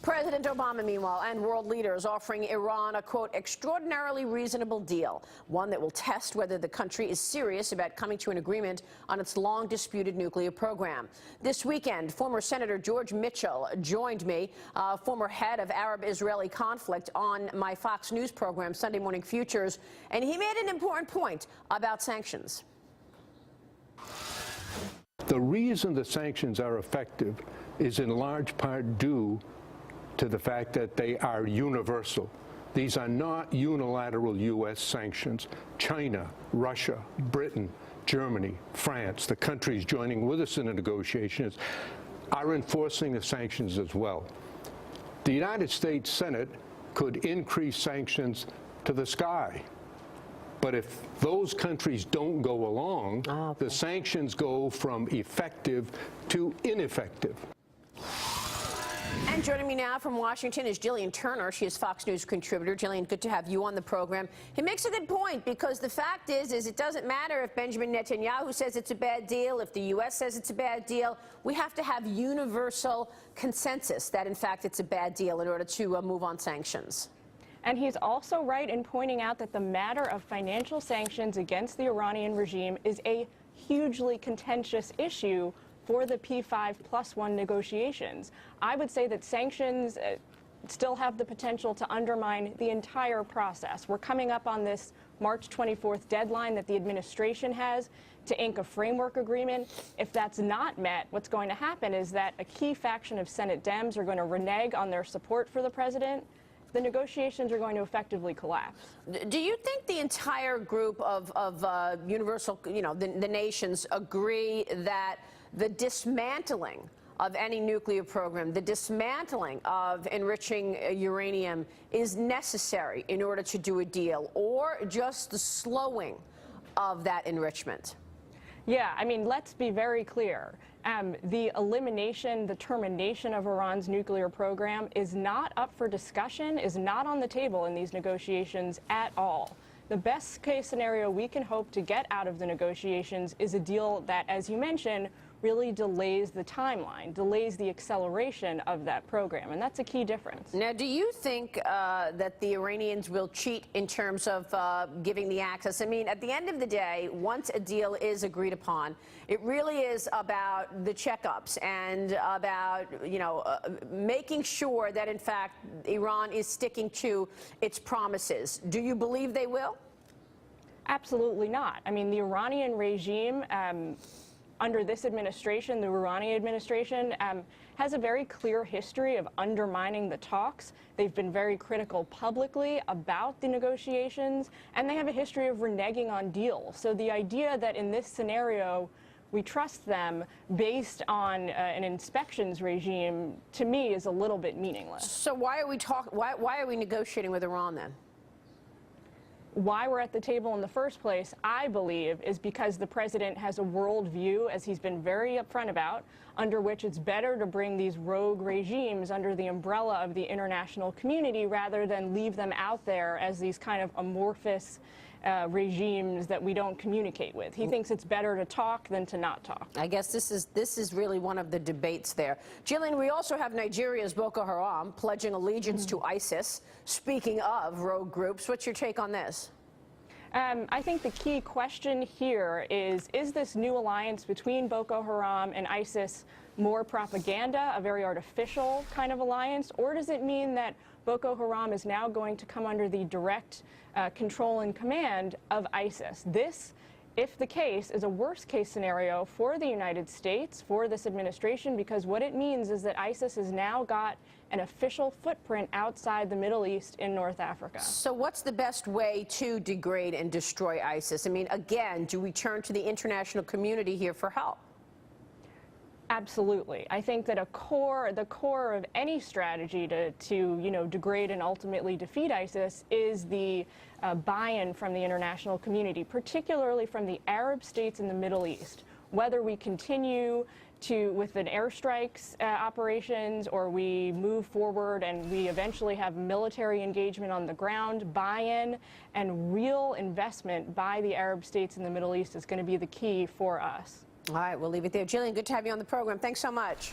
President Obama, meanwhile, and world leaders offering Iran a, quote, extraordinarily reasonable deal, one that will test whether the country is serious about coming to an agreement on its long-disputed nuclear program. This weekend, former Senator George Mitchell joined me, former head of Arab-Israeli conflict, on my Fox News program, Sunday Morning Futures, and he made an important point about sanctions. The reason the sanctions are effective is in large part due to the fact that they are universal. These are not unilateral U.S. sanctions. China, Russia, Britain, Germany, France, the countries joining with us in the negotiations, are enforcing the sanctions as well. The United States Senate could increase sanctions to the sky. But if those countries don't go along, the sanctions go from effective to ineffective. And joining me now from Washington is Gillian Turner. She is Fox News contributor. Gillian, good to have you on the program. He makes a good point, because the fact is it doesn't matter if Benjamin Netanyahu says it's a bad deal, if the U.S. says it's a bad deal. We have to have universal consensus that, in fact, it's a bad deal in order to move on sanctions. And he's also right in pointing out that the matter of financial sanctions against the Iranian regime is a hugely contentious issue for the P5+1 negotiations. I would say that sanctions still have the potential to undermine the entire process. We're coming up on this March 24th deadline that the administration has to ink a framework agreement. If that's not met, what's going to happen is that a key faction of Senate Dems are going to renege on their support for the president. The negotiations are going to effectively collapse. Do you think the entire group of universal, the nations agree that the dismantling of any nuclear program, the dismantling of enriching uranium is necessary in order to do a deal, or just the slowing of that enrichment? Yeah, I mean, let's be very clear. The elimination, the termination of Iran's nuclear program is not up for discussion, is not on the table in these negotiations at all. The best case scenario we can hope to get out of the negotiations is a deal that, as you mentioned, really delays the timeline, delays the acceleration of that program, and that's a key difference. Now, do you think that the Iranians will cheat in terms of giving the access? I mean, at the end of the day, once a deal is agreed upon, it really is about the checkups and about, making sure that, in fact, Iran is sticking to its promises. Do you believe they will? Absolutely not. I mean, the Iranian regime, under this administration, the Iranian administration, has a very clear history of undermining the talks. They've been very critical publicly about the negotiations, and they have a history of reneging on deals. So the idea that in this scenario we trust them based on an inspections regime, to me, is a little bit meaningless. So why are we negotiating with Iran then? Why we're at the table in the first place, I believe, is because the president has a worldview, as he's been very upfront about, under which it's better to bring these rogue regimes under the umbrella of the international community rather than leave them out there as these kind of amorphous regimes that we don't communicate with. He thinks it's better to talk than to not talk. I guess this is really one of the debates there. Gillian, we also have Nigeria's Boko Haram pledging allegiance to ISIS. Speaking of rogue groups, what's your take on this? I think the key question here is this new alliance between Boko Haram and ISIS more propaganda, a very artificial kind of alliance, or does it mean that Boko Haram is now going to come under the direct control and command of ISIS? This, if the case, is a worst-case scenario for the United States, for this administration, because what it means is that ISIS has now got an official footprint outside the Middle East in North Africa. So what's the best way to degrade and destroy ISIS? I mean, again, do we turn to the international community here for help? Absolutely. I think that the core of any strategy to degrade and ultimately defeat ISIS is the buy-in from the international community, particularly from the Arab states in the Middle East. Whether we continue with an airstrikes operations, or we move forward and we eventually have military engagement on the ground, buy-in and real investment by the Arab states in the Middle East is going to be the key for us. All right, we'll leave it there. Gillian, good to have you on the program. Thanks so much.